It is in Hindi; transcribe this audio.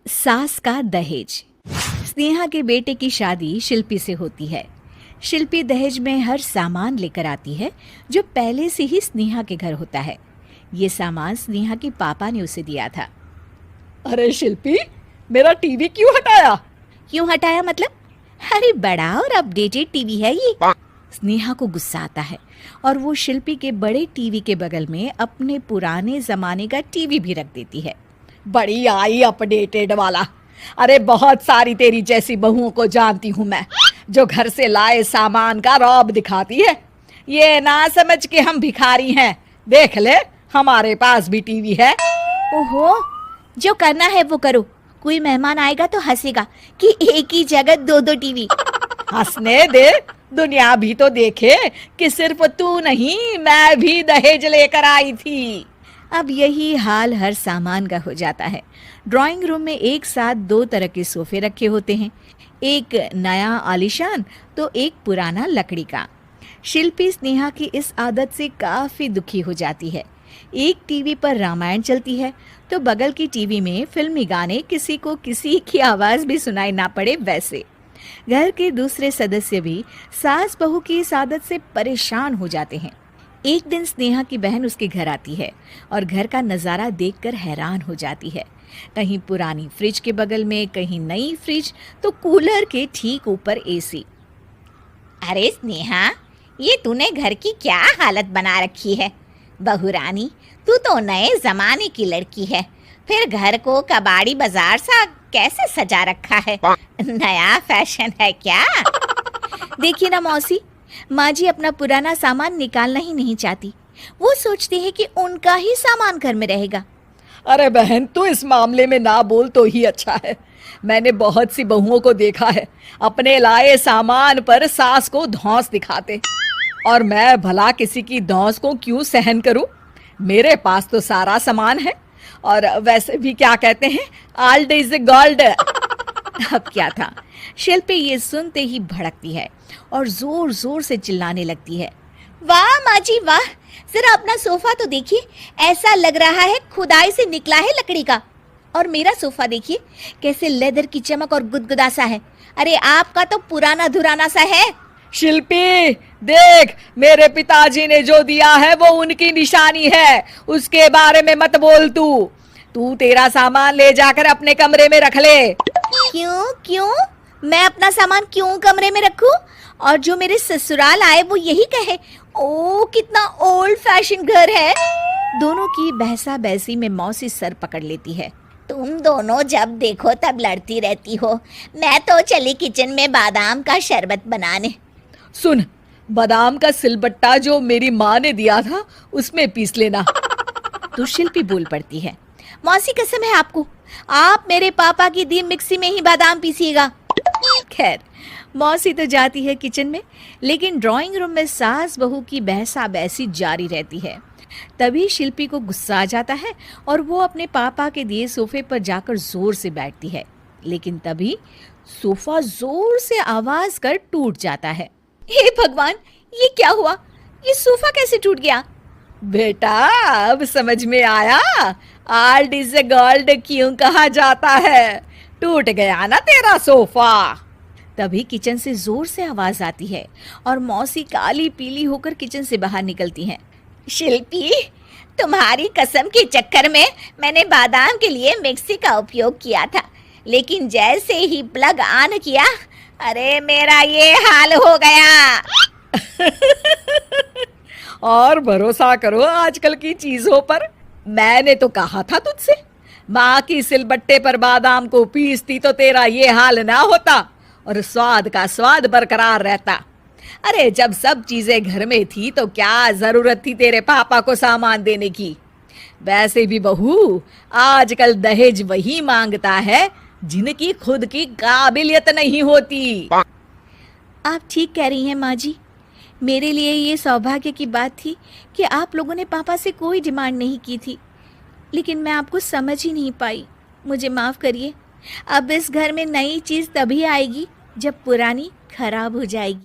सास का दहेज। स्नेहा के बेटे की शादी शिल्पी से होती है। शिल्पी दहेज में हर सामान लेकर आती है जो पहले से ही स्नेहा के घर होता है। ये सामान स्नेहा के पापा ने उसे दिया था। अरे शिल्पी, मेरा टीवी क्यों हटाया? क्यों हटाया मतलब? अरे बड़ा और अपडेटेड टीवी है ये। स्नेहा को गुस्सा आता है और वो शिल्पी के बड़े टीवी के बगल में अपने पुराने जमाने का टीवी भी रख देती है। बड़ी आई अपडेटेड वाला। अरे बहुत सारी तेरी जैसी बहुओं को जानती हूँ मैं, जो घर से लाए सामान का रौब दिखाती है। ये ना समझ के हम भिखारी हैं। देख ले, हमारे पास भी टीवी है। ओहो, जो करना है वो करो। कोई मेहमान आएगा तो हंसेगा कि एक ही जगह दो दो टीवी। हंसने दे, दुनिया भी तो देखे कि सिर्फ तू नहीं, मैं भी दहेज लेकर आई थी। अब यही हाल हर सामान का हो जाता है। ड्राइंग रूम में एक साथ दो तरह के सोफे रखे होते हैं, एक नया आलीशान तो एक पुराना लकड़ी का। शिल्पी स्नेहा की इस आदत से काफी दुखी हो जाती है। एक टीवी पर रामायण चलती है तो बगल की टीवी में फिल्मी गाने, किसी को किसी की आवाज भी सुनाई ना पड़े वैसे। घर के दूसरे सदस्य भी सास बहू की इस आदत से परेशान हो जाते हैं। एक दिन स्नेहा की बहन उसके घर आती है और घर का नज़ारा देखकर हैरान हो जाती है। कहीं पुरानी फ्रिज के बगल में, कहीं नई फ्रिज, तो कूलर के ठीक ऊपर एसी। अरे स्नेहा, ये तूने घर की क्या हालत बना रखी है? बहू रानी, तू तो नए जमाने की लड़की है, फिर घर को कबाड़ी बाजार सा कैसे सजा रखा है? नया फैशन है क्या? देखिए ना मौसी, माँ जी अपना पुराना सामान निकालना ही नहीं चाहती। वो सोचती है कि उनका ही सामान घर में रहेगा। अरे बहन, तू इस मामले में ना बोल तो ही अच्छा है। मैंने बहुत सी बहुओं को देखा है अपने लाए सामान पर सास को धौंस दिखाते, और मैं भला किसी की धौंस को क्यों सहन करूं? मेरे पास तो सारा सामान है, और वैसे भी क्या कहते हैं, ओल्ड इज गोल्ड। अब क्या था, शिल्पी ये सुनते ही भड़कती है और जोर जोर से चिल्लाने लगती है। वाह माँ जी वाह, जरा अपना सोफा तो देखिए, ऐसा लग रहा है खुदाई से निकला है लकड़ी का। और मेरा सोफा देखिए कैसे लेदर की चमक और गुदगुदा सा है। अरे आपका तो पुराना धुराना सा है। शिल्पी देख, मेरे पिताजी ने जो दिया है वो उनकी निशानी है, उसके बारे में मत बोल। तू तेरा सामान ले जाकर अपने कमरे में रख ले। क्यों क्यों? मैं अपना सामान क्यों कमरे में रखूं? और जो मेरे ससुराल आए वो यही कहे, ओ कितना ओल्ड फैशन घर है। दोनों की बहसा बहसी में मौसी सर पकड़ लेती है। तुम दोनों जब देखो तब लड़ती रहती हो। मैं तो चली किचन में बादाम का शरबत बनाने। सुन, बादाम का सिलबट्टा जो मेरी माँ ने दिया था उसमें पीस लेना। तो शिल्पी बोल पड़ती है। मौसी कसम है आपको, आप मेरे पापा की दी मिक्सी में ही बादाम पीसिएगा। खैर, मौसी तो जाती है किचन में, लेकिन ड्राइंग रूम में सास बहू की बहसा बहसी जारी रहती है। तभी शिल्पी को गुस्सा आ जाता है और वो अपने पापा के दिए सोफे पर जाकर जोर से बैठती है, लेकिन तभी सोफा जोर से आवाज कर टूट जाता है। हे भगवान, ये क्या हुआ? ये सोफा कैसे टूट गया? बेटा, अब समझ में आया ओल्ड इज गोल्ड क्यों कहा जाता है। टूट गया ना तेरा सोफा। तभी किचन से जोर से आवाज आती है और मौसी काली पीली होकर किचन से बाहर निकलती हैं। शिल्पी, तुम्हारी कसम के चक्कर में मैंने बादाम के लिए मिक्सी का उपयोग किया था, लेकिन जैसे ही प्लग ऑन किया, अरे मेरा ये हाल हो गया। और भरोसा करो आजकल की चीजों पर। मैंने तो कहा था तुझसे, माँ की सिलबट्टे पर बादाम को पीसती तो तेरा ये हाल ना होता और स्वाद का स्वाद बरकरार रहता। अरे जब सब चीजें घर में थी तो क्या जरूरत थी तेरे पापा को सामान देने की? वैसे भी बहू, आजकल दहेज वही मांगता है जिनकी खुद की काबिलियत नहीं होती। आप ठीक कह रही हैं माँ जी। मेरे लिए ये सौभाग्य की बात थी कि आप लोगों ने पापा से कोई डिमांड नहीं की थी, लेकिन मैं आपको समझ ही नहीं पाई। मुझे माफ़ करिए। अब इस घर में नई चीज़ तभी आएगी जब पुरानी खराब हो जाएगी।